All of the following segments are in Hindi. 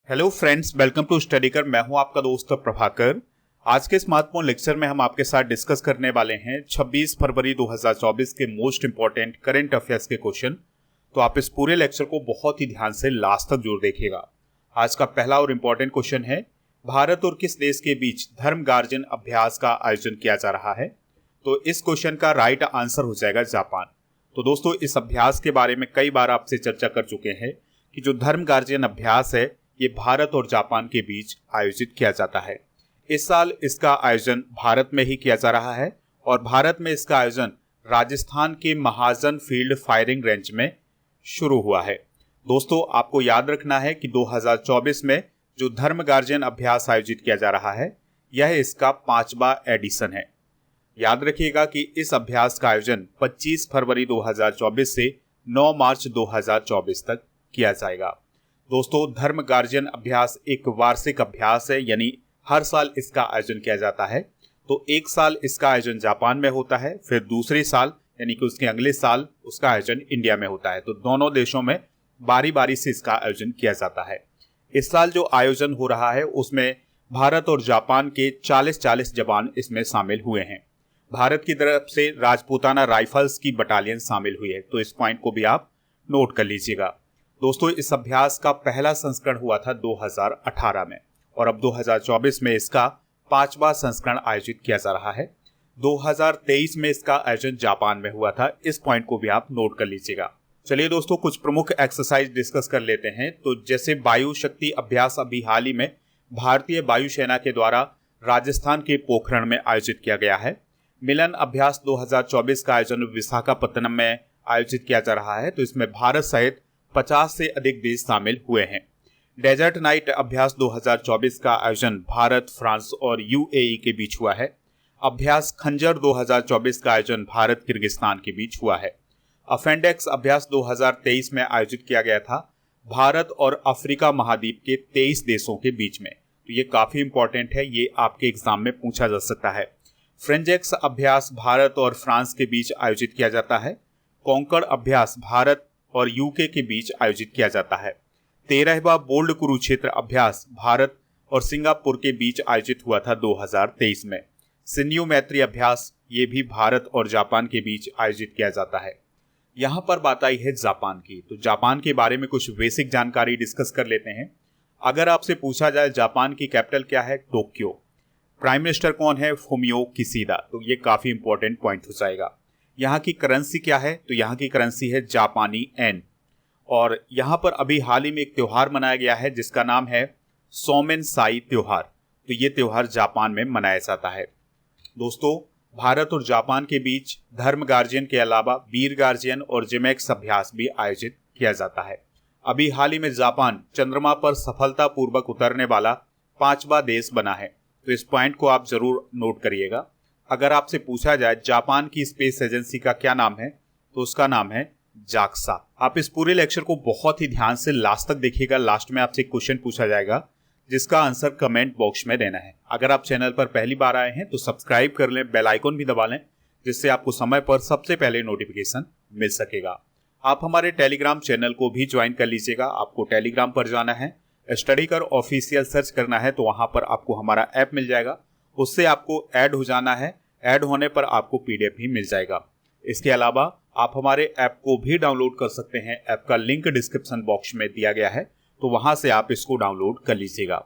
Hello friends, welcome to study कर। मैं हूं आपका दोस्त प्रभाकर। आज के इस महत्वपूर्ण लेक्चर में हम आपके साथ डिस्कस करने वाले हैं 26 फरवरी 2024 के मोस्ट इंपॉर्टेंट करंट अफेयर्स के क्वेश्चन। तो आप इस पूरे लेक्चर को बहुत ही ध्यान से लास्ट तक जरूर देखिएगा। आज का पहला और इम्पोर्टेंट क्वेश्चन है, भारत और किस देश के बीच धर्म गार्जन अभ्यास का आयोजन किया जा रहा है? तो इस क्वेश्चन का राइट आंसर हो जाएगा जापान। तो दोस्तों, इस अभ्यास के बारे में कई बार आपसे चर्चा कर चुके हैं कि जो धर्म गार्जियन अभ्यास है ये भारत और जापान के बीच आयोजित किया जाता है। इस साल इसका आयोजन भारत में ही किया जा रहा है और भारत में इसका आयोजन राजस्थान के महाजन फील्ड फायरिंग रेंज में शुरू हुआ है। दोस्तों, आपको याद रखना है कि 2024 में जो धर्म गार्जियन अभ्यास आयोजित किया जा रहा है यह इसका 5वां एडिशन है। याद रखिएगा कि इस अभ्यास का आयोजन 25 फरवरी 2024 से 9 मार्च 2024 तक किया जाएगा। दोस्तों, धर्म गार्जियन अभ्यास एक वार्षिक अभ्यास है, यानी हर साल इसका आयोजन किया जाता है। तो एक साल इसका आयोजन जापान में होता है, फिर दूसरे साल यानी कि उसके अगले साल उसका आयोजन इंडिया में होता है। तो दोनों देशों में बारी बारी से इसका आयोजन किया जाता है। इस साल जो आयोजन हो रहा है उसमें भारत और जापान के 40 जवान इसमें शामिल हुए हैं। भारत की तरफ से राजपूताना राइफल्स की बटालियन शामिल हुई है। तो इस पॉइंट को भी आप नोट कर लीजिएगा। दोस्तों, इस अभ्यास का पहला संस्करण हुआ था 2018 में और अब 2024 में इसका 5वां संस्करण आयोजित किया जा रहा है। 2023 में इसका आयोजन जापान में हुआ था। इस पॉइंट को भी आप नोट कर लीजिएगा। चलिए दोस्तों, कुछ प्रमुख एक्सरसाइज डिस्कस कर लेते हैं। तो जैसे वायु शक्ति अभ्यास अभी हाल ही में भारतीय वायुसेना के द्वारा राजस्थान के पोखरण में आयोजित किया गया है। मिलन अभ्यास 2024 का आयोजन विशाखापत्तनम में आयोजित किया जा रहा है। तो इसमें भारत सहित 50 से अधिक देश शामिल हुए हैं। डेजर्ट नाइट अभ्यास 2024 का आयोजन भारत, फ्रांस और यूएई के बीच हुआ है। अभ्यास खंजर 2024 का आयोजन भारत, किर्गिस्तान के बीच हुआ है। अफेंडेक्स अभ्यास 2023 में आयोजित किया गया था भारत और अफ्रीका महाद्वीप के 23 देशों के बीच में। तो ये काफी इंपॉर्टेंट है, ये आपके एग्जाम में पूछा जा सकता है। फ्रेंजेक्स अभ्यास भारत और फ्रांस के बीच आयोजित किया जाता है। कॉन्कर्ड अभ्यास भारत और यूके के बीच आयोजित किया जाता है। 13वां बोल्ड कुरुक्षेत्र अभ्यास भारत और सिंगापुर के बीच आयोजित हुआ था 2023 में। सिन्यू मैत्री अभ्यास ये भी भारत और जापान के बीच आयोजित किया जाता है। यहाँ पर बात आई है जापान की। तो जापान के बारे में कुछ बेसिक जानकारी डिस्कस कर लेते हैं। अगर आपसे पूछा जाए जापान की कैपिटल क्या है, टोक्यो। प्राइम मिनिस्टर कौन है, फुमियो किशिदा। तो ये काफी इंपॉर्टेंट पॉइंट हो जाएगा। यहाँ की करेंसी क्या है, तो यहाँ की करेंसी है जापानी एन। और यहाँ पर अभी हाल ही में एक त्योहार मनाया गया है जिसका नाम है सोमेन साई त्योहार। तो ये त्योहार जापान में मनाया जाता है। दोस्तों, भारत और जापान के बीच धर्म गार्जियन के अलावा वीर गार्जियन और जिमेक्स अभ्यास भी आयोजित किया जाता है। अभी हाल ही में जापान चंद्रमा पर सफलतापूर्वक उतरने वाला 5वां देश बना है। तो इस पॉइंट को आप जरूर नोट करिएगा। अगर आपसे पूछा जाए जापान की स्पेस एजेंसी का क्या नाम है, तो उसका नाम है जाक्सा। आप इस पूरे लेक्चर को बहुत ही ध्यान से लास्ट तक देखिएगा। लास्ट में आपसे क्वेश्चन पूछा जाएगा जिसका आंसर कमेंट बॉक्स में देना है। अगर आप चैनल पर पहली बार आए हैं तो सब्सक्राइब कर लें, बेल आइकन भी दबा लें, जिससे आपको समय पर सबसे पहले नोटिफिकेशन मिल सकेगा। आप हमारे टेलीग्राम चैनल को भी ज्वाइन कर लीजिएगा। आपको टेलीग्राम पर जाना है, स्टडी कर ऑफिशियल सर्च करना है, तो वहां पर आपको हमारा ऐप मिल जाएगा। उससे आपको ऐड हो जाना है। ऐड होने पर आपको पीडीएफ भी मिल जाएगा। इसके अलावा आप हमारे ऐप को भी डाउनलोड कर सकते हैं। ऐप का लिंक डिस्क्रिप्शन बॉक्स में दिया गया है, तो वहां से आप इसको डाउनलोड कर लीजिएगा।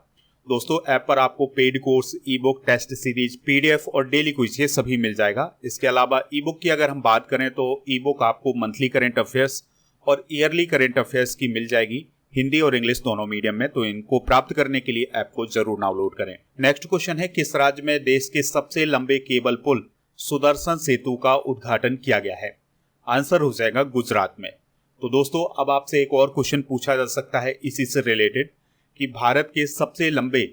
दोस्तों, ऐप पर आपको paid course, e book, test series, PDF और डेली क्विज ये सभी मिल जाएगा। इसके अलावा ई बुक की अगर हम बात करें तो ई बुक आपको मंथली करंट अफेयर्स और ईयरली करंट अफेयर्स की मिल जाएगी, हिंदी और इंग्लिश दोनों मीडियम में। तो इनको प्राप्त करने के लिए ऐप को जरूर डाउनलोड करें। नेक्स्ट क्वेश्चन है, किस राज्य में देश के सबसे लंबे केबल पुल सुदर्शन सेतु का उद्घाटन किया गया है? आंसर हो जाएगा गुजरात में। तो दोस्तों, अब आपसे एक और क्वेश्चन पूछा जा सकता है इसी से रिलेटेड कि भारत के सबसे लंबे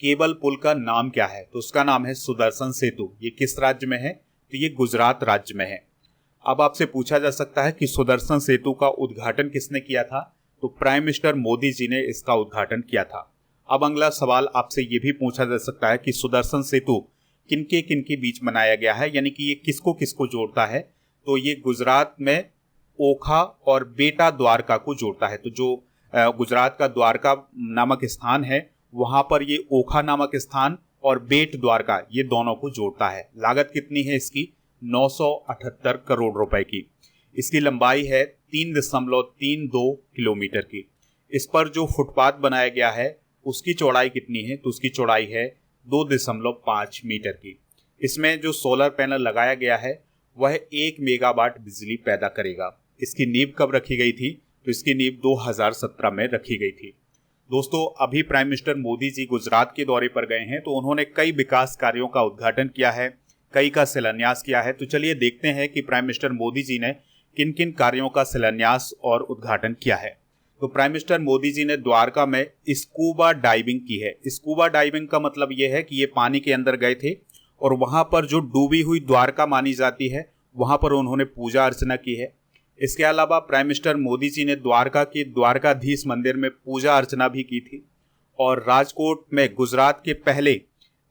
केबल पुल का नाम क्या है? तो उसका नाम है सुदर्शन सेतु। ये किस राज्य में है? तो ये गुजरात राज्य में है। अब आपसे पूछा जा सकता है कि सुदर्शन सेतु का उद्घाटन किसने किया था? तो प्राइम मिनिस्टर मोदी जी ने इसका उद्घाटन किया था। अब अगला सवाल आपसे ये भी पूछा जा सकता है कि सुदर्शन सेतु किनके बीच बनाया गया है, यानी कि ये किसको किसको जोड़ता है? तो ये गुजरात में ओखा और बेटा द्वारका को जोड़ता है। तो जो गुजरात का द्वारका नामक स्थान है, वहां पर ये ओखा नामक स्थान और बेट द्वारका ये दोनों को जोड़ता है। लागत कितनी है इसकी? 978 करोड़ रुपए की। इसकी लंबाई है 3.32 किलोमीटर की। इस पर जो फुटपाथ बनाया गया है उसकी चौड़ाई कितनी है? तो उसकी चौड़ाई है 2.5 मीटर की। इसमें जो सोलर पैनल लगाया गया है वह 1 मेगावाट बिजली पैदा करेगा। इसकी नींव कब रखी गई थी? तो इसकी नींव 2017 में रखी गई थी। दोस्तों, अभी प्राइम मिनिस्टर मोदी जी गुजरात के दौरे पर गए हैं, तो उन्होंने कई विकास कार्यों का उद्घाटन किया है, कई का शिलान्यास किया है। तो चलिए देखते हैं कि प्राइम मिनिस्टर मोदी जी ने किन किन कार्यों का शिलान्यास और उद्घाटन किया है। तो प्राइम मिनिस्टर मोदी जी ने द्वारका में स्कूबा डाइविंग की है। स्कूबा डाइविंग का मतलब यह है कि ये पानी के अंदर गए थे और वहां पर जो डूबी हुई द्वारका मानी जाती है वहां पर उन्होंने पूजा अर्चना की है। इसके अलावा प्राइम मिनिस्टर मोदी जी ने द्वारका के द्वारकाधीश मंदिर में पूजा अर्चना भी की थी और राजकोट में गुजरात के पहले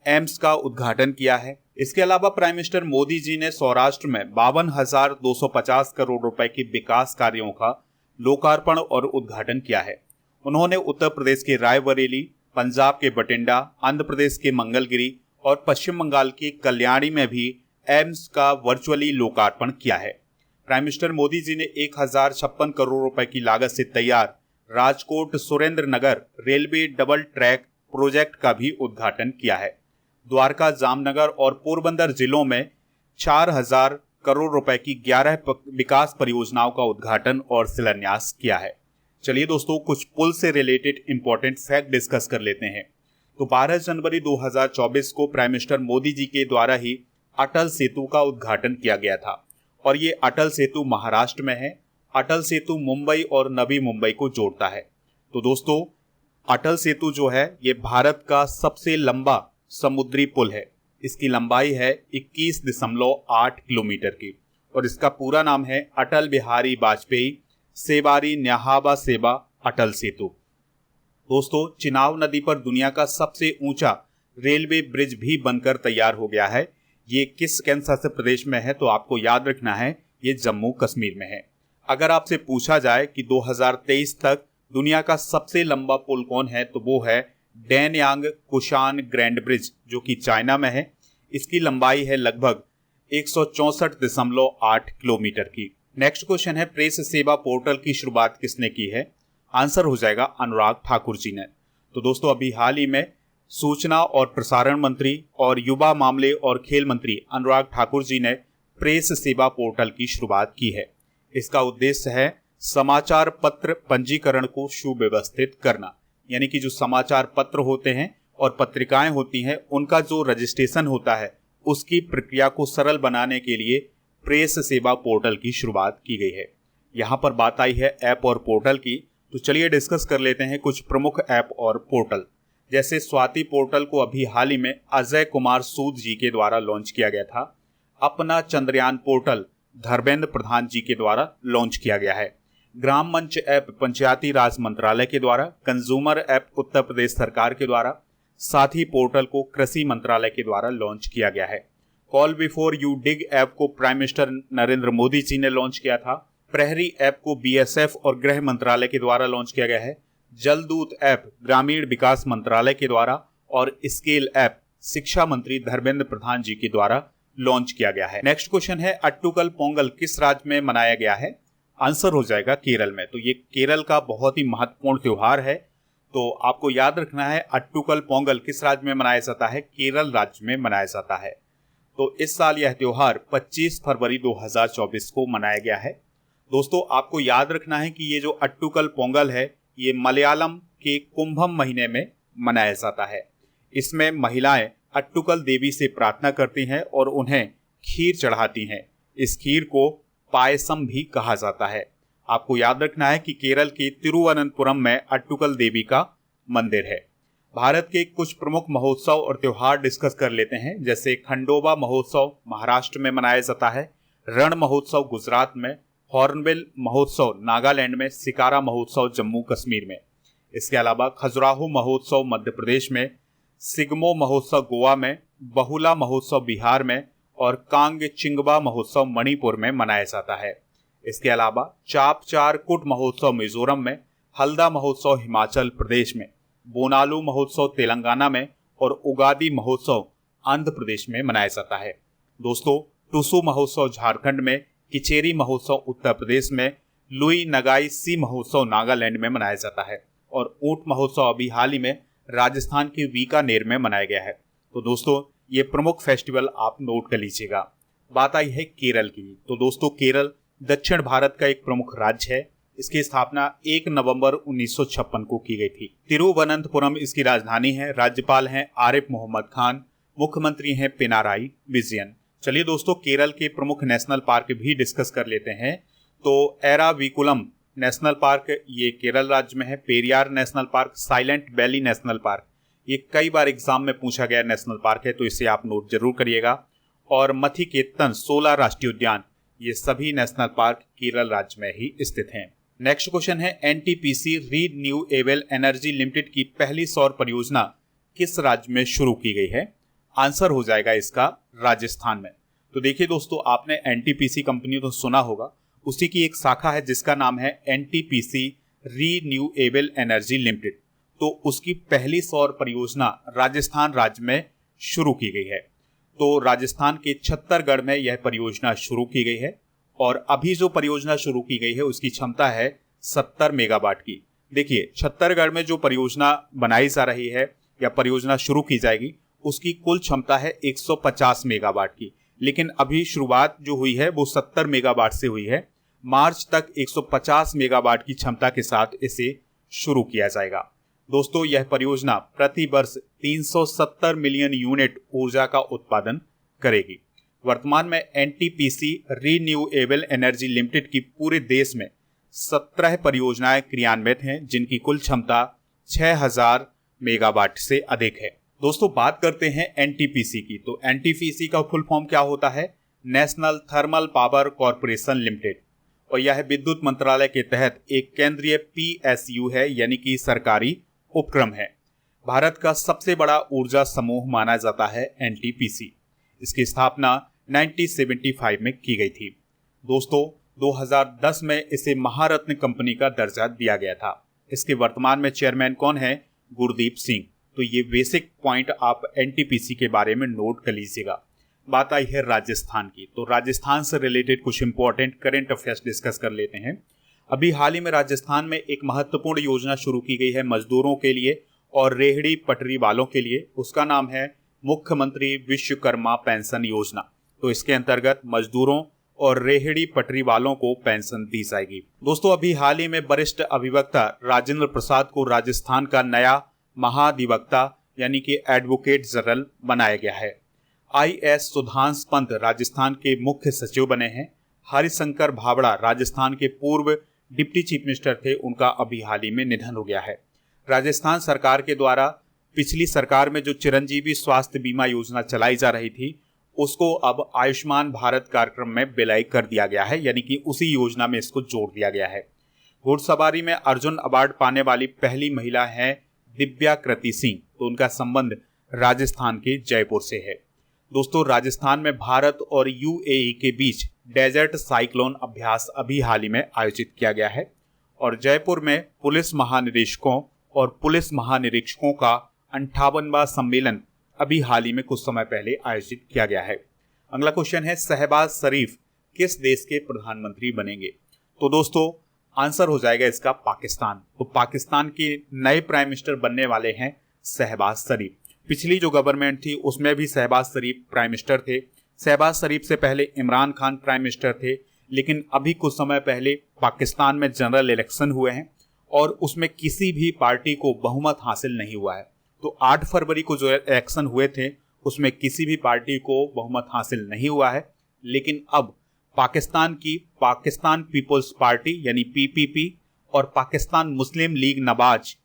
एम्स का उद्घाटन किया है। इसके अलावा प्राइम मिनिस्टर मोदी जी ने सौराष्ट्र में 52,250 करोड़ रुपए के विकास कार्यों का लोकार्पण और उद्घाटन किया है। उन्होंने उत्तर प्रदेश के रायबरेली, पंजाब के बठिंडा, आंध्र प्रदेश के मंगलगिरी और पश्चिम बंगाल के कल्याणी में भी एम्स का वर्चुअली लोकार्पण किया है। प्राइम मिनिस्टर मोदी जी ने 1056 करोड़ रुपए की लागत से तैयार राजकोट सुरेंद्र नगर रेलवे डबल ट्रैक प्रोजेक्ट का भी उद्घाटन किया है। द्वारका, जामनगर और पोरबंदर जिलों में 4000 करोड़ रुपए की 11 विकास परियोजनाओं का उद्घाटन और शिलान्यास किया है। चलिए दोस्तों, कुछ पुल से रिलेटेड इंपॉर्टेंट फैक्ट डिस्कस कर लेते हैं। तो 12 जनवरी 2024 को प्राइम मिनिस्टर मोदी जी के द्वारा ही अटल सेतु का उद्घाटन किया गया था और ये अटल सेतु महाराष्ट्र में है। अटल सेतु मुंबई और नवी मुंबई को जोड़ता है। तो दोस्तों, अटल सेतु जो है ये भारत का सबसे लंबा समुद्री पुल है। इसकी लंबाई है 21.8 किलोमीटर की और इसका पूरा नाम है अटल बिहारी वाजपेयी सेवारी न्याहाबा सेवा अटल सेतु। दोस्तों, चिनाब नदी पर दुनिया का सबसे ऊंचा रेलवे ब्रिज भी बनकर तैयार हो गया है। ये किस केंद्र शासित प्रदेश में है? तो आपको याद रखना है ये जम्मू कश्मीर में है। अगर आपसे पूछा जाए कि 2023 तक दुनिया का सबसे लंबा पुल कौन है, तो वो है डैनयांग कुशान ग्रैंड ब्रिज जो कि चाइना में है। इसकी लंबाई है लगभग 164.8 किलोमीटर की। नेक्स्ट क्वेश्चन है, प्रेस सेवा पोर्टल की शुरुआत किसने की है? आंसर हो जाएगा अनुराग ठाकुर जी ने। तो दोस्तों, अभी हाल ही में सूचना और प्रसारण मंत्री और युवा मामले और खेल मंत्री अनुराग ठाकुर जी ने प्रेस सेवा पोर्टल की शुरुआत की है। इसका उद्देश्य है समाचार पत्र पंजीकरण को सुव्यवस्थित करना, यानी कि जो समाचार पत्र होते हैं और पत्रिकाएं होती हैं उनका जो रजिस्ट्रेशन होता है उसकी प्रक्रिया को सरल बनाने के लिए प्रेस सेवा पोर्टल की शुरुआत की गई है। यहाँ पर बात आई है ऐप और पोर्टल की, तो चलिए डिस्कस कर लेते हैं कुछ प्रमुख ऐप और पोर्टल। जैसे स्वाति पोर्टल को अभी हाल ही में अजय कुमार सूद जी के द्वारा लॉन्च किया गया था। अपना चंद्रयान पोर्टल धर्मेंद्र प्रधान जी के द्वारा लॉन्च किया गया है। ग्राम मंच ऐप पंचायती राज मंत्रालय के द्वारा, कंज्यूमर ऐप उत्तर प्रदेश सरकार के द्वारा, साथी पोर्टल को कृषि मंत्रालय के द्वारा लॉन्च किया गया है। Call before you dig app को प्राइम मिनिस्टर नरेंद्र मोदी जी ने लॉन्च किया था। प्रहरी ऐप को बीएसएफ और गृह मंत्रालय के द्वारा लॉन्च किया गया है। जलदूत ऐप ग्रामीण विकास मंत्रालय के द्वारा और स्केल ऐप शिक्षा मंत्री धर्मेंद्र प्रधान जी के द्वारा लॉन्च किया गया है। नेक्स्ट क्वेश्चन है, अट्टुकल पोंगल किस राज्य में मनाया गया है? आंसर हो जाएगा केरल में। तो ये केरल का बहुत ही महत्वपूर्ण त्योहार है, तो आपको याद रखना है अट्टुकल पोंगल किस राज्य में मनाया जाता है? केरल राज्य में मनाया जाता है। तो इस साल यह त्योहार 25 फरवरी 2024 को मनाया गया है। दोस्तों, आपको याद रखना है कि ये जो अट्टुकल पोंगल है ये मलयालम के कुंभम महीने में मनाया जाता है। इसमें महिलाएं अट्टुकल देवी से प्रार्थना करती हैं और उन्हें खीर चढ़ाती हैं। इस खीर को पायसम भी कहा जाता है। आपको याद रखना है कि केरल के तिरुवनंतपुरम में अट्टुकल देवी का मंदिर है। भारत के कुछ प्रमुख महोत्सव और त्योहार डिस्कस कर लेते हैं। जैसे खंडोबा महोत्सव महाराष्ट्र में मनाया जाता है, रण महोत्सव गुजरात में, हॉर्नबिल महोत्सव नागालैंड में, सिकारा महोत्सव जम्मू कश्मीर में। इसके अलावा खजुराहो महोत्सव मध्य प्रदेश में, सिगमो महोत्सव गोवा में, बहुला महोत्सव बिहार में और कांग चिंगबा महोत्सव मणिपुर में मनाया जाता है। इसके अलावा चापचार कुट महोत्सव मिजोरम में, हल्दा महोत्सव हिमाचल प्रदेश में, बोनालू महोत्सव तेलंगाना में और उगादी महोत्सव आंध्र प्रदेश में मनाया जाता है। दोस्तों, टुसु महोत्सव झारखंड में, किचेरी महोत्सव उत्तर प्रदेश में, लुई नगाई सी महोत्सव नागालैंड में मनाया जाता है और ऊंट महोत्सव अभी हाल ही में राजस्थान के बीकानेर में मनाया गया है। तो दोस्तों, ये प्रमुख फेस्टिवल आप नोट कर लीजिएगा। बात आई है केरल की। तो दोस्तों, केरल दक्षिण भारत का एक प्रमुख राज्य है। इसकी स्थापना 1 नवंबर 1956 को की गई थी। तिरुवनंतपुरम इसकी राजधानी है। राज्यपाल हैं आरिफ मोहम्मद खान, मुख्यमंत्री हैं पिनाराई विजयन। चलिए दोस्तों, केरल के प्रमुख नेशनल पार्क भी डिस्कस कर लेते हैं। तो एराविकुलम नेशनल पार्क ये केरल राज्य में है। Periyar national park, silent valley national park, ये कई बार एग्जाम में पूछा गया नेशनल पार्क है, तो इसे आप नोट जरूर करिएगा। और मथिकेतन 16 राष्ट्रीय उद्यान, ये सभी नेशनल पार्क केरल राज्य में ही स्थित हैं। नेक्स्ट क्वेश्चन है, एनटीपीसी रीन्यूएबल एनर्जी लिमिटेड की पहली सौर परियोजना किस राज्य में शुरू की गई है? आंसर हो जाएगा इसका राजस्थान में। तो देखिए दोस्तों, आपने एनटीपीसी कंपनी तो सुना होगा, उसी की एक शाखा है जिसका नाम है एनटीपीसी रीन्यूएबल एनर्जी लिमिटेड। तो उसकी पहली सौर परियोजना राजस्थान राज्य में शुरू की गई है। तो राजस्थान के छत्तरगढ़ में यह परियोजना शुरू की गई है और अभी जो परियोजना शुरू की गई है उसकी क्षमता है 70 मेगावाट की। देखिए, छत्तरगढ़ में जो परियोजना बनाई जा रही है या परियोजना शुरू की जाएगी उसकी कुल क्षमता है 150 मेगावाट की, लेकिन अभी शुरुआत जो हुई है वो 70 मेगावाट से हुई है। मार्च तक 150 मेगावाट की क्षमता के साथ इसे शुरू किया जाएगा। दोस्तों, यह परियोजना प्रति वर्ष 370 मिलियन यूनिट ऊर्जा का उत्पादन करेगी। वर्तमान में एनटीपीसी रीन्यूएबल एनर्जी लिमिटेड की पूरे देश में 17 परियोजनाएं क्रियान्वित हैं, जिनकी कुल क्षमता 6000 मेगावाट से अधिक है। दोस्तों, बात करते हैं एनटीपीसी की। तो एनटीपीसी का फुल फॉर्म क्या होता है? National thermal power corporation limited, और यह विद्युत मंत्रालय के तहत एक केंद्रीय पीएसयू है, यानी कि सरकारी उपक्रम है। भारत का सबसे बड़ा ऊर्जा समूह माना जाता है एनटीपीसी। इसकी स्थापना 1975 में की गई थी। दोस्तों, 2010 में इसे महारत्न कंपनी का दर्जा दिया गया था। इसके वर्तमान में चेयरमैन कौन है? गुरदीप सिंह। तो ये बेसिक पॉइंट आप एनटीपीसी के बारे में नोट कर लीजिएगा। बात आई है राजस्थान की। तो राजस्थान से रिलेटेड कुछ इंपॉर्टेंट करंट अफेयर्स डिस्कस कर लेते हैं। अभी हाल ही में राजस्थान में एक महत्वपूर्ण योजना शुरू की गई है मजदूरों के लिए और रेहड़ी पटरी वालों के लिए। उसका नाम है मुख्यमंत्री विश्वकर्मा पेंशन योजना। तो इसके अंतर्गत मजदूरों और रेहड़ी पटरी वालों को पेंशन दी जाएगी। दोस्तों, अभी हाल ही में वरिष्ठ अधिवक्ता राजेंद्र प्रसाद को राजस्थान का नया महाधिवक्ता यानी कि एडवोकेट जनरल बनाया गया है। IS सुधांश पंत राजस्थान के मुख्य सचिव बने हैं। हरिशंकर भावड़ा राजस्थान के पूर्व डिप्टी चीफ मिनिस्टर थे, उनका अभी हाल ही में निधन हो गया है। राजस्थान सरकार के द्वारा पिछली सरकार में जो चिरंजीवी स्वास्थ्य बीमा योजना चलाई जा रही थी उसको अब आयुष्मान भारत कार्यक्रम में विलय कर दिया गया है, यानी कि उसी योजना में इसको जोड़ दिया गया है। घुड़सवारी में अर्जुन अवार्ड पाने वाली पहली महिला है दिव्या कृति सिंह। तो उनका संबंध राजस्थान के जयपुर से है। दोस्तों, राजस्थान में भारत और UAE के बीच डेजर्ट साइक्लोन अभ्यास अभी हाल ही में आयोजित किया गया है और जयपुर में पुलिस महानिदेशकों और पुलिस महानिरीक्षकों का 58वां सम्मेलन अभी हाल ही में कुछ समय पहले आयोजित किया गया है। अगला क्वेश्चन है, शहबाज शरीफ किस देश के प्रधानमंत्री बनेंगे? तो दोस्तों, आंसर हो जाएगा इसका पाकिस्तान। तो पाकिस्तान के नए प्राइम मिनिस्टर बनने वाले हैं शहबाज शरीफ। पिछली जो गवर्नमेंट थी उसमें भी शहबाज शरीफ प्राइम मिनिस्टर थे। शहबाज शरीफ से पहले इमरान खान प्राइम मिनिस्टर थे, लेकिन अभी कुछ समय पहले पाकिस्तान में जनरल इलेक्शन हुए हैं और उसमें किसी भी पार्टी को बहुमत हासिल नहीं हुआ है। तो 8 फरवरी को जो इलेक्शन हुए थे उसमें किसी भी पार्टी को बहुमत हासिल नहीं हुआ है, लेकिन अब पाकिस्तान की पाकिस्तान पीपल्स पार्टी यानी PPP और पाकिस्तान मुस्लिम लीग नवाज,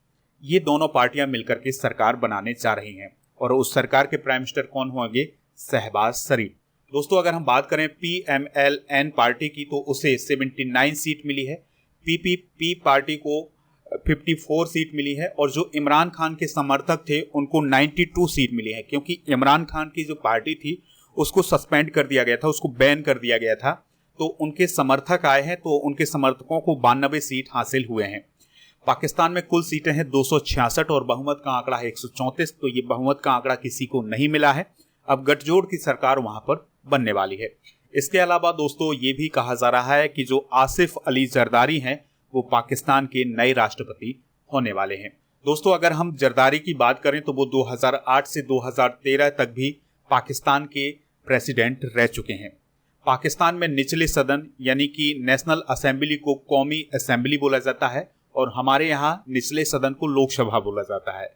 ये दोनों पार्टियां मिलकर के सरकार बनाने जा रही हैं और उस सरकार के प्राइम मिनिस्टर कौन होंगे? शहबाज शरीफ। दोस्तों, अगर हम बात करें PMLN पार्टी की तो उसे 79 सीट मिली है। PPP पार्टी को 54 सीट मिली है और जो इमरान खान के समर्थक थे उनको 92 सीट मिली है, क्योंकि इमरान खान की जो पार्टी थी उसको सस्पेंड कर दिया गया था, उसको बैन कर दिया गया था। तो उनके समर्थक आए हैं तो उनके समर्थकों को 92 सीट हासिल हुए हैं। पाकिस्तान में कुल सीटें हैं 266 और बहुमत का आंकड़ा है 134। तो ये बहुमत का आंकड़ा किसी को नहीं मिला है। अब गठजोड़ की सरकार वहां पर बनने वाली है। इसके अलावा दोस्तों ये भी कहा जा रहा है कि जो आसिफ अली जरदारी हैं वो पाकिस्तान के नए राष्ट्रपति होने वाले हैं। दोस्तों अगर हम जरदारी की बात करें तो वो 2008 से 2013 तक भी पाकिस्तान के प्रेसिडेंट रह चुके हैं। पाकिस्तान में निचले सदन यानी कि नेशनल असेंबली को कौमी असेंबली बोला जाता है और हमारे यहाँ निचले सदन को लोकसभा बोला जाता है।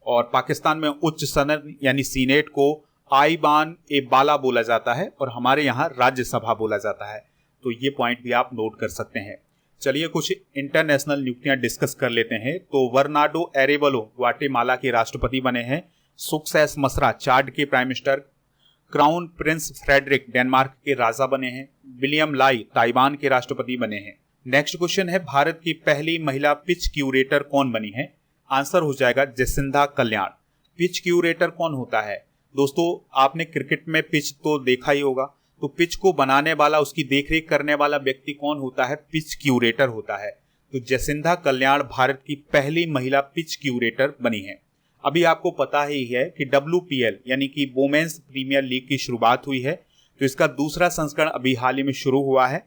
और पाकिस्तान में उच्च सदन यानी सीनेट को आईबान ए बाला बोला जाता है और हमारे यहाँ राज्यसभा बोला जाता है। तो ये पॉइंट भी आप नोट कर सकते हैं। चलिए कुछ इंटरनेशनल नियुक्तियां डिस्कस कर लेते हैं। तो वर्नाडो एरेबलो ग्वाटेमाला के राष्ट्रपति बने हैं। सुक्सेस मसरा चाड के prime minister. Crown prince Frederik Denmark के राजा बने हैं। विलियम लाई ताइवान के राष्ट्रपति बने हैं। नेक्स्ट क्वेश्चन है भारत की पहली महिला पिच क्यूरेटर कौन बनी है? आंसर हो जाएगा जसिंदा कल्याण। पिच क्यूरेटर कौन होता है? दोस्तों आपने क्रिकेट में पिच तो देखा ही होगा, तो पिच को बनाने वाला, उसकी देखरेख करने वाला व्यक्ति कौन होता है? पिच क्यूरेटर होता है। तो जसिंदा कल्याण भारत की पहली महिला पिच क्यूरेटर बनी है। अभी आपको पता ही है कि WPL यानी कि वुमेन्स प्रीमियर लीग की शुरुआत हुई है। तो इसका दूसरा संस्करण अभी हाल ही में शुरू हुआ है।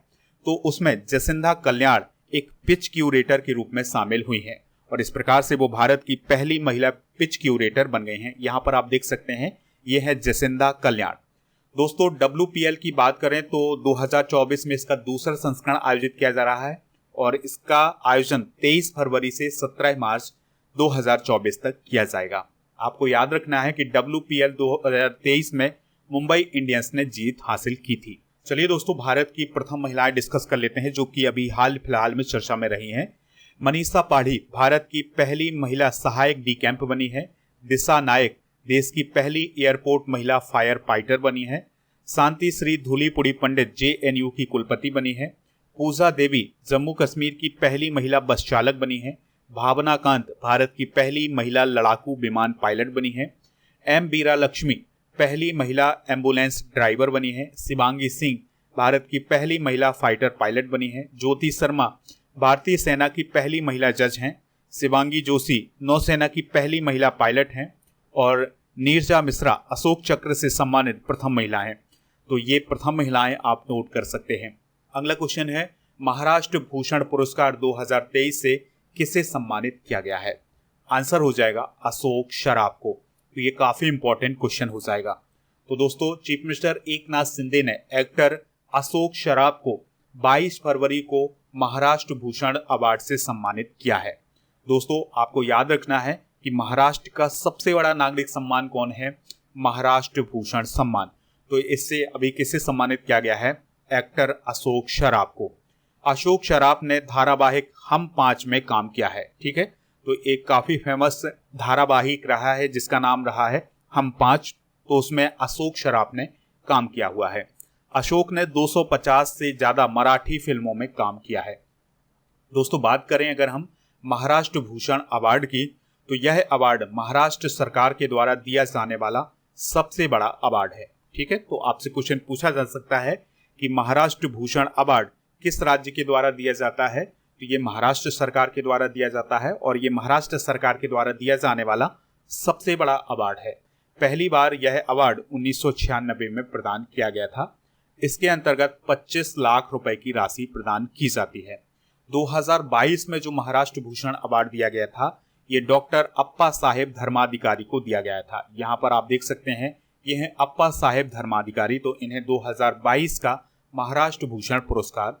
तो उसमें जसिंदा कल्याण एक पिच क्यूरेटर के रूप में शामिल हुई हैं और इस प्रकार से वो भारत की पहली महिला पिच क्यूरेटर बन गई हैं। यहाँ पर आप देख सकते हैं ये है जसिंदा कल्याण। दोस्तों WPL की बात करें तो 2024 में इसका दूसरा संस्करण आयोजित किया जा रहा है और इसका आयोजन 23 फरवरी से 17 मार्च 2024 तक किया जाएगा। आपको याद रखना है कि WPL 2023 में मुंबई इंडियंस ने जीत हासिल की थी। चलिए दोस्तों भारत की प्रथम महिलाएं डिस्कस कर लेते हैं जो कि अभी हाल फिलहाल में चर्चा में रही हैं। मनीषा पाढ़ी भारत की पहली महिला सहायक डी कैंप बनी है। दिशा नायक देश की पहली एयरपोर्ट महिला फायर फाइटर बनी है। शांति श्री धूलीपुड़ी पंडित JNU की कुलपति बनी है। पूजा देवी जम्मू कश्मीर की पहली महिला बस चालक बनी है। भावना कांत भारत की पहली महिला लड़ाकू विमान पायलट बनी है। M बीरा लक्ष्मी पहली महिला एम्बुलेंस ड्राइवर बनी है। शिवांगी सिंह भारत की पहली महिला फाइटर पायलट बनी है। ज्योति शर्मा भारतीय सेना की पहली महिला जज हैं। शिवांगी जोशी नौसेना की पहली महिला पायलट हैं और नीरजा मिश्रा अशोक चक्र से सम्मानित प्रथम महिला हैं। तो ये प्रथम महिलाएं आप नोट कर सकते हैं। अगला क्वेश्चन है महाराष्ट्र भूषण पुरस्कार 2023 से किसे सम्मानित किया गया है? आंसर हो जाएगा अशोक सराफ को। तो ये काफी इंपॉर्टेंट क्वेश्चन हो जाएगा। तो दोस्तों चीफ मिनिस्टर एकनाथ शिंदे ने एक्टर अशोक सराफ को 22 फरवरी को महाराष्ट्र भूषण अवार्ड से सम्मानित किया है। दोस्तों आपको याद रखना है कि महाराष्ट्र का सबसे बड़ा नागरिक सम्मान कौन है? महाराष्ट्र भूषण सम्मान। तो इससे अभी किसे सम्मानित किया गया है? एक्टर अशोक सराफ को। अशोक सराफ ने धारावाहिक हम 5 में काम किया है। ठीक है, तो एक काफी फेमस धारावाहिक रहा है जिसका नाम रहा है हम 5। तो उसमें अशोक सराफ ने काम किया हुआ है। अशोक ने 250 से ज्यादा मराठी फिल्मों में काम किया है। दोस्तों बात करें अगर हम महाराष्ट्र भूषण अवार्ड की, तो यह अवार्ड महाराष्ट्र सरकार के द्वारा दिया जाने वाला सबसे बड़ा अवार्ड है। ठीक है, तो आपसे क्वेश्चन पूछा जा सकता है कि महाराष्ट्र भूषण अवार्ड किस राज्य के द्वारा दिया जाता है? तो ये महाराष्ट्र सरकार के द्वारा दिया जाता है और ये महाराष्ट्र सरकार के द्वारा दिया जाने वाला सबसे बड़ा अवार्ड है। पहली बार यह अवार्ड 1996 में प्रदान किया गया था। इसके अंतर्गत 25 लाख रुपए की राशि प्रदान की जाती है। 2022 में जो महाराष्ट्र भूषण अवार्ड दिया गया था ये डॉक्टर अप्पा साहेब धर्माधिकारी को दिया गया था। यहाँ पर आप देख सकते हैं ये हैं अप्पा साहेब धर्माधिकारी। तो इन्हें 2022 का महाराष्ट्र भूषण पुरस्कार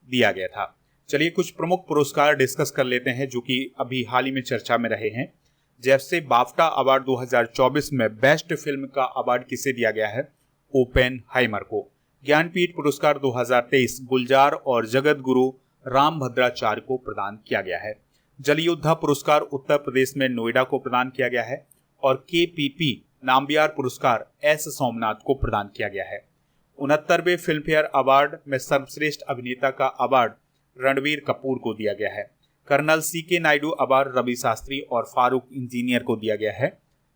दिया गया था। चलिए कुछ प्रमुख पुरस्कार डिस्कस कर लेते हैं जो कि अभी हाल ही में चर्चा में रहे हैं। जैसे बाफ्टा अवार्ड 2024 में बेस्ट फिल्म का अवार्ड किसे दिया गया है? ओपेनहाइमर को। ज्ञानपीठ पुरस्कार 2023 गुलजार और जगत गुरु राम भद्राचार्य को प्रदान किया गया है। जल योद्धा पुरस्कार उत्तर प्रदेश में नोएडा को प्रदान किया गया है और KPP नाम्बियार पुरस्कार S सोमनाथ को प्रदान किया गया है। 69वें फिल्म फेयर अवार्ड में सर्वश्रेष्ठ अभिनेता का अवार्ड रणवीर कपूर को दिया गया है। Colonel CK Naidu award Ravi Shastri और फारूक इंजीनियर को दिया गया है।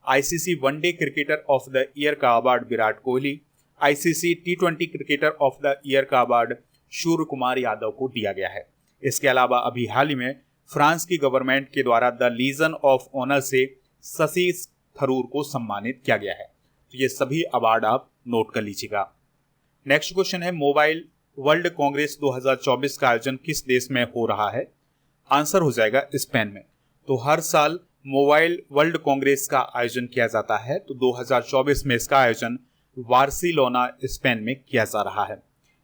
ICC one day cricketer of the year का award Virat Kohli, ICC T20 cricketer of the year का अवार्ड सूर्य कुमार यादव को दिया गया है। इसके अलावा अभी हाल ही में फ्रांस की गवर्नमेंट के द्वारा द लीजन ऑफ ऑनर से शशि थरूर को सम्मानित किया गया है। तो ये सभी अवार्ड आप नोट कर लीजिएगा। नेक्स्ट क्वेश्चन है, मोबाइल वर्ल्ड कांग्रेस 2024 का आयोजन किस देश में हो रहा है? आंसर हो जाएगा स्पेन में। तो हर साल मोबाइल वर्ल्ड कांग्रेस का आयोजन किया जाता है, तो 2024 में इसका आयोजन बार्सिलोना स्पेन में किया जा रहा है।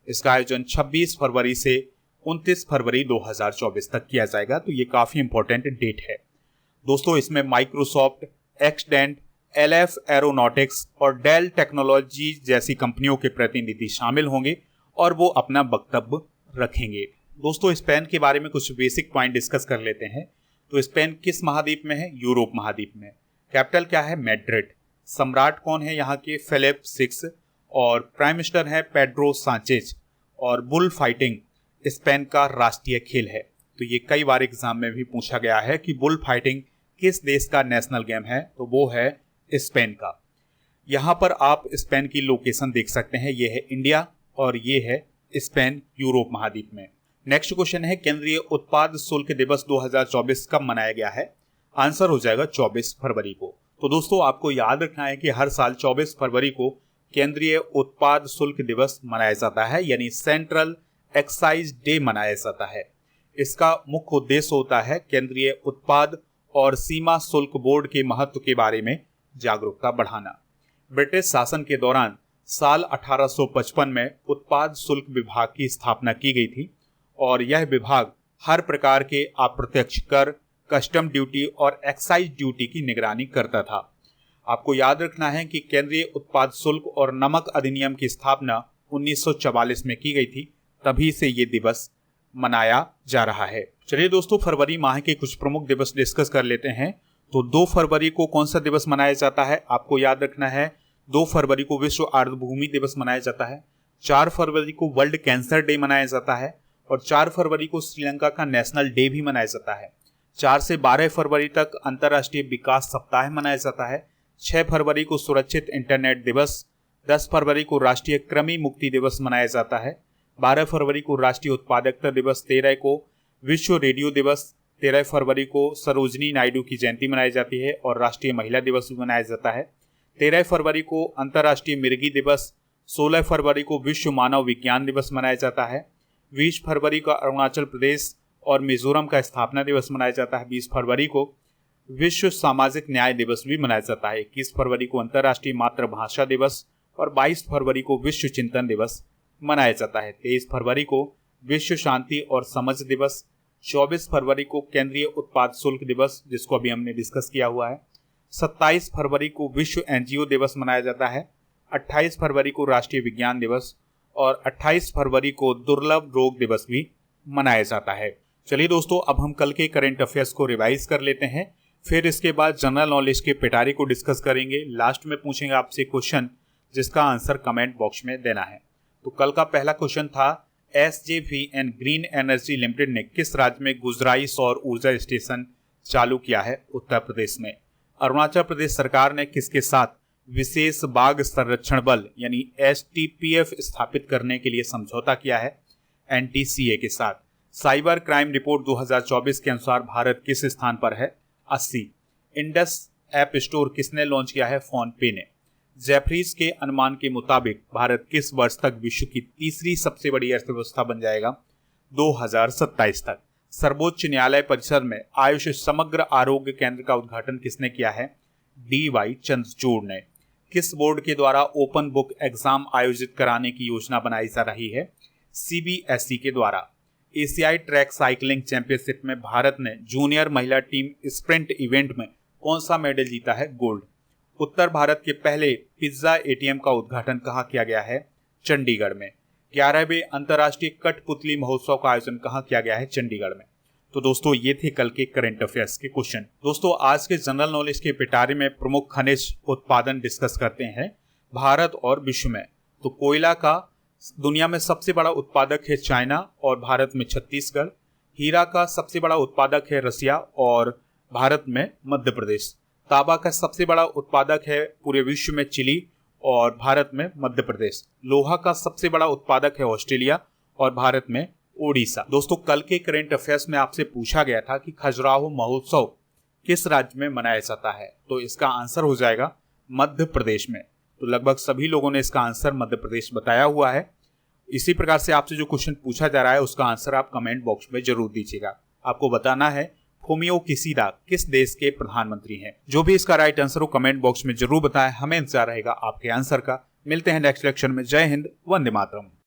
इसका आयोजन 26 फरवरी से 29 फरवरी 2024 तक किया जाएगा। तो ये काफी इंपॉर्टेंट डेट है दोस्तों। इसमें माइक्रोसॉफ्ट, एक्सडेंट, एलएफ एरोनॉटिक्स और डेल टेक्नोलॉजी जैसी कंपनियों के प्रतिनिधि शामिल होंगे और वो अपना वक्तव्य रखेंगे। दोस्तों स्पेन के बारे में कुछ बेसिक पॉइंट डिस्कस कर लेते हैं। तो स्पेन किस महाद्वीप में है? यूरोप महाद्वीप में। कैपिटल क्या है? मैड्रिड। सम्राट कौन है यहाँ के? फिलिप 6 और प्राइम मिनिस्टर है पेड्रो सांचेज। और बुल फाइटिंग स्पेन का राष्ट्रीय खेल है। तो ये कई बार एग्जाम में भी पूछा गया है कि बुल फाइटिंग किस देश का नेशनल गेम है, तो वो है स्पेन का। यहाँ पर आप स्पेन की लोकेशन देख सकते हैं, ये है इंडिया और ये है स्पेन यूरोप महाद्वीप में। नेक्स्ट क्वेश्चन है, केंद्रीय उत्पाद शुल्क दिवस 2024 कब मनाया गया है? आंसर हो जाएगा 24 फरवरी को। तो दोस्तों आपको याद रखना है कि हर साल 24 फरवरी को केंद्रीय उत्पाद शुल्क दिवस मनाया जाता है, यानी सेंट्रल एक्साइज डे मनाया जाता है। इसका मुख्य उद्देश्य होता है केंद्रीय उत्पाद और सीमा शुल्क बोर्ड के महत्व के बारे में जागरूकता बढ़ाना। ब्रिटिश शासन के दौरान साल 1855 में उत्पाद शुल्क विभाग की स्थापना की गई थी और यह विभाग हर प्रकार के अप्रत्यक्ष कर, कस्टम ड्यूटी और एक्साइज ड्यूटी की निगरानी करता था। आपको याद रखना है कि केंद्रीय उत्पाद शुल्क और नमक अधिनियम की स्थापना 1944 में की गई थी, तभी से ये दिवस मनाया जा रहा है। चलिए दोस्तों फरवरी माह के कुछ प्रमुख दिवस डिस्कस कर लेते हैं। तो 2 फरवरी को कौन सा दिवस मनाया जाता है? आपको याद रखना है 2 फरवरी को विश्व आर्द्रभूमि दिवस मनाया जाता है। 4 फरवरी को वर्ल्ड कैंसर डे मनाया जाता है और 4 फरवरी को श्रीलंका का नेशनल डे भी मनाया जाता है। 4 से 12 फरवरी तक अंतर्राष्ट्रीय विकास सप्ताह मनाया जाता है। 6 फरवरी को सुरक्षित इंटरनेट दिवस, 10 फरवरी को राष्ट्रीय कृमि मुक्ति दिवस मनाया जाता है। 12 फरवरी को राष्ट्रीय उत्पादकता दिवस, 13 को विश्व रेडियो दिवस, 13 फरवरी को सरोजनी नायडू की जयंती मनाई जाती है और राष्ट्रीय महिला दिवस भी मनाया जाता है। 13 फरवरी को अंतर्राष्ट्रीय मिर्गी दिवस, 16 फरवरी को विश्व मानव विज्ञान दिवस मनाया जाता है। 20 फरवरी को अरुणाचल प्रदेश और मिजोरम का स्थापना दिवस मनाया जाता है। 20 फरवरी को विश्व सामाजिक न्याय दिवस भी मनाया जाता है। 21 फरवरी को अंतर्राष्ट्रीय मातृभाषा दिवस और 22 फरवरी को विश्व चिंतन दिवस मनाया जाता है। 23 फरवरी को विश्व शांति और समझ दिवस, 24 फरवरी को केंद्रीय उत्पाद शुल्क दिवस जिसको अभी हमने डिस्कस किया हुआ है, 27 फरवरी को विश्व एनजीओ दिवस मनाया जाता है, 28 फरवरी को राष्ट्रीय विज्ञान दिवस और 28 फरवरी को दुर्लभ रोग दिवस भी मनाया जाता है। चलिए दोस्तों अब हम कल के करंट अफेयर्स को रिवाइज कर लेते हैं, फिर इसके बाद जनरल नॉलेज के पिटारे को डिस्कस करेंगे। लास्ट में पूछेंगे आपसे क्वेश्चन जिसका आंसर कमेंट बॉक्स में देना है। तो कल का पहला क्वेश्चन था, SJVN ग्रीन एनर्जी लिमिटेड ने किस राज्य में गुजराई सौर ऊर्जा स्टेशन चालू किया है? उत्तर प्रदेश में। अरुणाचल प्रदेश सरकार ने किसके साथ विशेष बाघ संरक्षण बल यानी STPF स्थापित करने के लिए समझौता किया है? NTCA के साथ। साइबर क्राइम रिपोर्ट 2024 के अनुसार भारत किस स्थान पर है? 80। इंडस ऐप स्टोर किसने लॉन्च किया है? फोन पे ने। जेफरीज के अनुमान के मुताबिक भारत किस वर्ष तक विश्व की तीसरी सबसे बड़ी अर्थव्यवस्था बन जाएगा? 2027 तक। सर्वोच्च न्यायालय परिसर में आयुष समग्र आरोग्य केंद्र का उद्घाटन किसने किया है? DY चंद्रचूड़ ने। किस बोर्ड के द्वारा ओपन बुक एग्जाम आयोजित कराने की योजना बनाई जा रही है? CBSE के द्वारा। एशियाई ट्रैक साइकिलिंग चैंपियनशिप में भारत ने जूनियर महिला टीम स्प्रिंट इवेंट में कौन सा मेडल जीता है? गोल्ड। उत्तर भारत के पहले पिज्जा ATM का उद्घाटन कहाँ किया गया है? चंडीगढ़ में। 11वें अंतर्राष्ट्रीय कठपुतली महोत्सव का आयोजन कहाँ किया गया है? चंडीगढ़ में। तो दोस्तों ये थे कल के करंट अफेयर्स के क्वेश्चन। दोस्तों आज के जनरल नॉलेज के पिटारे में प्रमुख खनिज उत्पादन डिस्कस करते हैं भारत और विश्व में। तो कोयला का दुनिया में सबसे बड़ा उत्पादक है चाइना और भारत में छत्तीसगढ़। हीरा का सबसे बड़ा उत्पादक है रसिया और भारत में मध्य प्रदेश। तांबा का सबसे बड़ा उत्पादक है पूरे विश्व में चिली और भारत में मध्य प्रदेश। लोहा का सबसे बड़ा उत्पादक है ऑस्ट्रेलिया और भारत में ओडिशा। दोस्तों कल के करंट अफेयर्स में आपसे पूछा गया था कि खजुराहो महोत्सव किस राज्य में मनाया जाता है, तो इसका आंसर हो जाएगा मध्य प्रदेश में। तो लगभग सभी लोगों ने इसका आंसर मध्य प्रदेश बताया हुआ है। इसी प्रकार से आपसे जो क्वेश्चन पूछा जा रहा है उसका आंसर आप कमेंट बॉक्स में जरूर दीजिएगा। आपको बताना है फूमियो किशिदा किस देश के प्रधानमंत्री हैं। जो भी इसका राइट आंसर हो कमेंट बॉक्स में जरूर बताएं, हमें इंतजार रहेगा आपके आंसर का। मिलते हैं नेक्स्ट लेक्चर में। जय हिंद, वंदे मातरम।